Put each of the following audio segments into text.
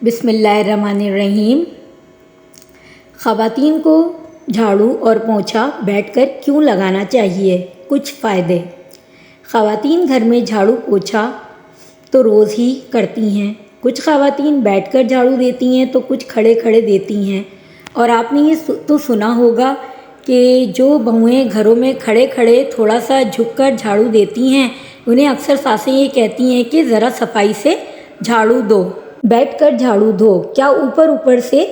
بسم اللہ الرحمن الرحیم۔ خواتین کو جھاڑو اور پونچھا بیٹھ کر کیوں لگانا چاہیے؟ کچھ فائدے۔ خواتین گھر میں جھاڑو پونچھا تو روز ہی کرتی ہیں۔ کچھ خواتین بیٹھ کر جھاڑو دیتی ہیں تو کچھ کھڑے کھڑے دیتی ہیں۔ اور آپ نے یہ تو سنا ہوگا کہ جو بہویں گھروں میں کھڑے کھڑے تھوڑا سا جھک کر جھاڑو دیتی ہیں انہیں اکثر ساسیں یہ کہتی ہیں کہ ذرا صفائی سے جھاڑو دو، بیٹھ کر جھاڑو دو، کیا اوپر سے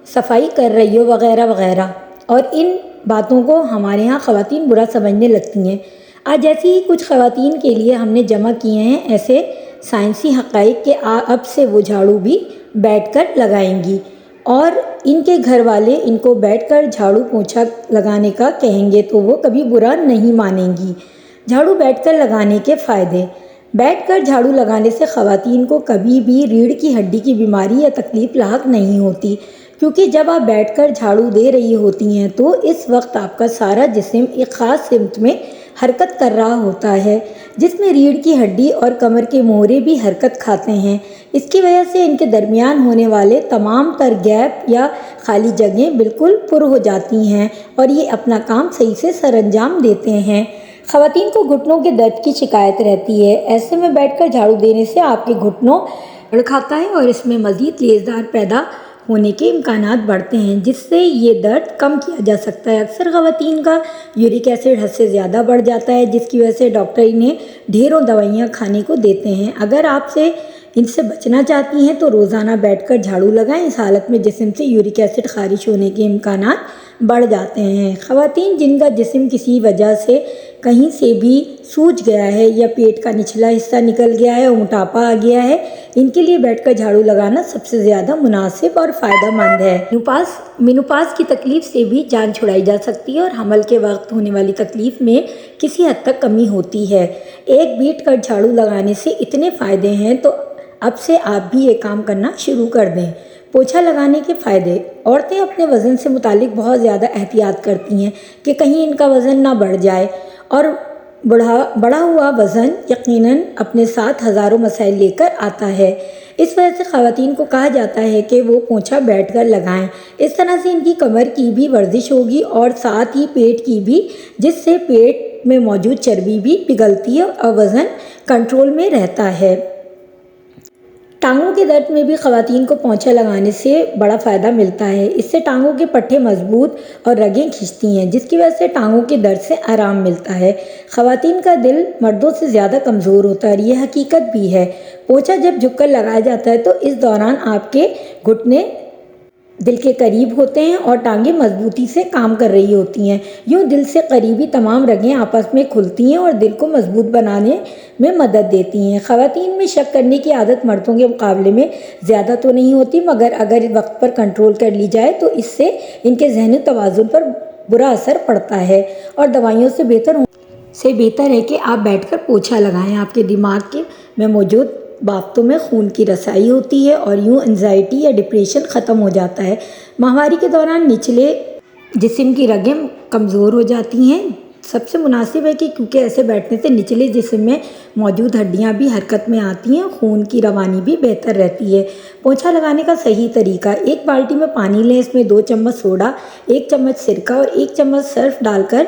صفائی کر رہی ہو وغیرہ وغیرہ۔ اور ان باتوں کو ہمارے ہاں خواتین برا سمجھنے لگتی ہیں۔ آج ایسی ہی کچھ خواتین کے لیے ہم نے جمع کیے ہیں ایسے سائنسی حقائق کہ اب سے وہ جھاڑو بھی بیٹھ کر لگائیں گی، اور ان کے گھر والے ان کو بیٹھ کر جھاڑو پونچھا لگانے کا کہیں گے تو وہ کبھی برا نہیں مانیں گی۔ جھاڑو بیٹھ کر لگانے کے فائدے۔ بیٹھ کر جھاڑو لگانے سے خواتین کو کبھی بھی ریڑھ کی ہڈی کی بیماری یا تکلیف لاحق نہیں ہوتی، کیونکہ جب آپ بیٹھ کر جھاڑو دے رہی ہوتی ہیں تو اس وقت آپ کا سارا جسم ایک خاص سمت میں حرکت کر رہا ہوتا ہے، جس میں ریڑھ کی ہڈی اور کمر کے موہرے بھی حرکت کھاتے ہیں۔ اس کی وجہ سے ان کے درمیان ہونے والے تمام تر گیپ یا خالی جگہیں بالکل پر ہو جاتی ہیں اور یہ اپنا کام صحیح سے سر انجام دیتے ہیں۔ خواتین کو گھٹنوں کے درد کی شکایت رہتی ہے، ایسے میں بیٹھ کر جھاڑو دینے سے آپ کے گھٹنوں کھاتا ہے اور اس میں مزید لیسدار پیدا ہونے کے امکانات بڑھتے ہیں، جس سے یہ درد کم کیا جا سکتا ہے۔ اکثر خواتین کا یورک ایسڈ حد سے زیادہ بڑھ جاتا ہے، جس کی وجہ سے ڈاکٹر انہیں ڈھیروں دوائیاں کھانے کو دیتے ہیں۔ اگر آپ ان سے بچنا چاہتی ہیں تو روزانہ بیٹھ کر جھاڑو لگائیں۔ اس حالت میں جسم سے یورک ایسڈ خارج ہونے کے امکانات بڑھ جاتے ہیں۔ خواتین جن کا جسم کسی وجہ سے کہیں سے بھی سوج گیا ہے یا پیٹ کا نچلا حصہ نکل گیا ہے اور موٹاپا آ گیا ہے، ان کے لیے بیٹھ کر جھاڑو لگانا سب سے زیادہ مناسب اور فائدہ مند ہے۔ مینوپاز کی تکلیف سے بھی جان چھڑائی جا سکتی ہے اور حمل کے وقت ہونے والی تکلیف میں کسی حد تک کمی ہوتی ہے۔ ایک بیٹھ کر جھاڑو لگانے سے اتنے فائدے ہیں تو اب سے آپ بھی یہ کام کرنا شروع کر دیں۔ پونچھا لگانے کے فائدے۔ عورتیں اپنے وزن سے متعلق بہت زیادہ احتیاط کرتی ہیں کہ کہیں ان کا وزن نہ بڑھ جائے، اور بڑھا ہوا وزن یقیناً اپنے ساتھ ہزاروں مسائل لے کر آتا ہے۔ اس وجہ سے خواتین کو کہا جاتا ہے کہ وہ پونچھا بیٹھ کر لگائیں۔ اس طرح سے ان کی کمر کی بھی ورزش ہوگی اور ساتھ ہی پیٹ کی بھی، جس سے پیٹ میں موجود چربی بھی پگھلتی ہے اور وزن کنٹرول میں رہتا ہے۔ ٹانگوں کے درد میں بھی خواتین کو پونچھا لگانے سے بڑا فائدہ ملتا ہے۔ اس سے ٹانگوں کے پٹھے مضبوط اور رگیں کھنچتی ہیں، جس کی وجہ سے ٹانگوں کے درد سے آرام ملتا ہے۔ خواتین کا دل مردوں سے زیادہ کمزور ہوتا ہے اور یہ حقیقت بھی ہے۔ پونچھا جب جھک کر لگایا جاتا ہے تو اس دوران آپ کے گھٹنے دل کے قریب ہوتے ہیں اور ٹانگیں مضبوطی سے کام کر رہی ہوتی ہیں۔ یوں دل سے قریبی تمام رگیں آپس میں کھلتی ہیں اور دل کو مضبوط بنانے میں مدد دیتی ہیں۔ خواتین میں شک کرنے کی عادت مردوں کے مقابلے میں زیادہ تو نہیں ہوتی، مگر اگر وقت پر کنٹرول کر لی جائے تو اس سے ان کے ذہنی توازن پر برا اثر پڑتا ہے، اور دوائیوں سے بہتر ہے کہ آپ بیٹھ کر پونچھا لگائیں۔ آپ کے دماغ میں موجود بافتوں میں خون کی رسائی ہوتی ہے اور یوں انزائٹی یا ڈپریشن ختم ہو جاتا ہے۔ ماہواری کے دوران نچلے جسم کی رگیں کمزور ہو جاتی ہیں۔ سب سے مناسب ہے کہ کیونکہ ایسے بیٹھنے سے نچلے جسم میں موجود ہڈیاں بھی حرکت میں آتی ہیں، خون کی روانی بھی بہتر رہتی ہے۔ پونچھا لگانے کا صحیح طریقہ۔ ایک بالٹی میں پانی لیں، اس میں 2 چمچ سوڈا، 1 چمچ سرکہ اور 1 چمچ سرف ڈال کر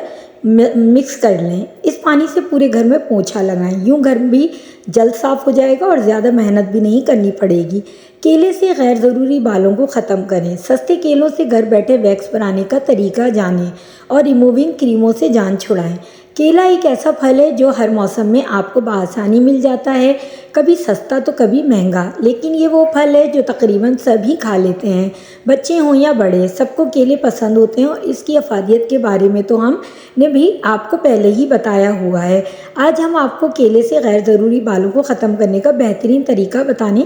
مکس کر لیں۔ اس پانی سے پورے گھر میں پونچھا لگائیں، یوں گھر بھی جلد صاف ہو جائے گا اور زیادہ محنت بھی نہیں کرنی پڑے گی۔ کیلے سے غیر ضروری بالوں کو ختم کریں۔ سستے کیلوں سے گھر بیٹھے ویکس بنانے کا طریقہ جانیں اور ریموونگ کریموں سے جان چھڑائیں۔ کیلا ایک ایسا پھل ہے جو ہر موسم میں آپ کو بآسانی مل جاتا ہے، کبھی سستا تو کبھی مہنگا، لیکن یہ وہ پھل ہے جو تقریباً سبھی کھا لیتے ہیں، بچے ہوں یا بڑے، سب کو کیلے پسند ہوتے ہیں، اور اس کی افادیت کے بارے میں تو ہم نے بھی آپ کو پہلے ہی بتایا ہوا ہے۔ آج ہم آپ کو کیلے سے غیر ضروری بالوں کو ختم کرنے کا بہترین طریقہ بتانے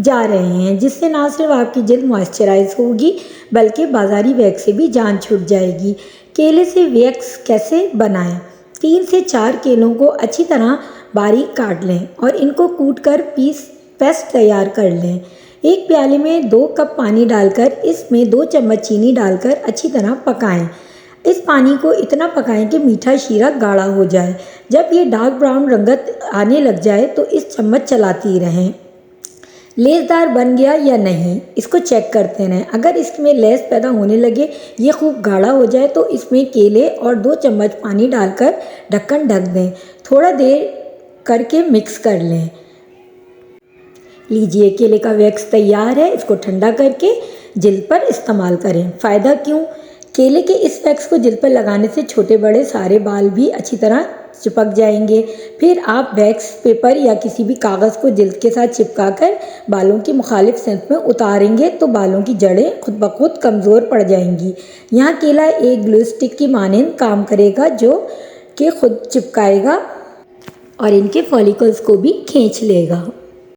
جا رہے ہیں، جس سے نہ صرف آپ کی جلد موئسچرائز ہوگی بلکہ بازاری ویکس سے بھی جان چھٹ جائے گی۔ کیلے سے ویکس کیسے بنائیں؟ 3 سے 4 کیلوں کو اچھی طرح باریک کاٹ لیں اور ان کو کوٹ کر پیسٹ تیار کر لیں۔ ایک پیالے میں 2 کپ پانی ڈال کر اس میں 2 چمچ چینی ڈال کر اچھی طرح پکائیں۔ اس پانی کو اتنا پکائیں کہ میٹھا شیرہ گاڑھا ہو جائے۔ جب یہ ڈارک براؤن رنگت آنے لگ جائے تو اس چمچ چلاتی رہیں۔ لیسدار بن گیا یا نہیں، اس کو چیک کرتے رہیں۔ اگر اس میں لیس پیدا ہونے لگے، یہ خوب گاڑھا ہو جائے تو اس میں کیلے اور 2 چمچ پانی ڈال کر ڈھکن ڈھک دیں، تھوڑا دیر کر کے مکس کر لیں۔ لیجیے، کیلے کا ویکس تیار ہے، اس کو ٹھنڈا کر کے جلد پر استعمال کریں۔ فائدہ کیوں؟ کیلے کے اس ویکس کو جلد پر لگانے سے چھوٹے بڑے سارے بال بھی اچھی طرح چپک جائیں گے۔ پھر آپ ویکس پیپر یا کسی بھی کاغذ کو جلد کے ساتھ چپکا کر بالوں کی مخالف سمت میں اتاریں گے تو بالوں کی جڑیں خود بخود کمزور پڑ جائیں گی۔ یہاں کیلا ایک گلو اسٹک کی مانند کام کرے گا جو کہ خود چپکائے گا اور ان کے فالیکلز کو بھی کھینچ لے گا۔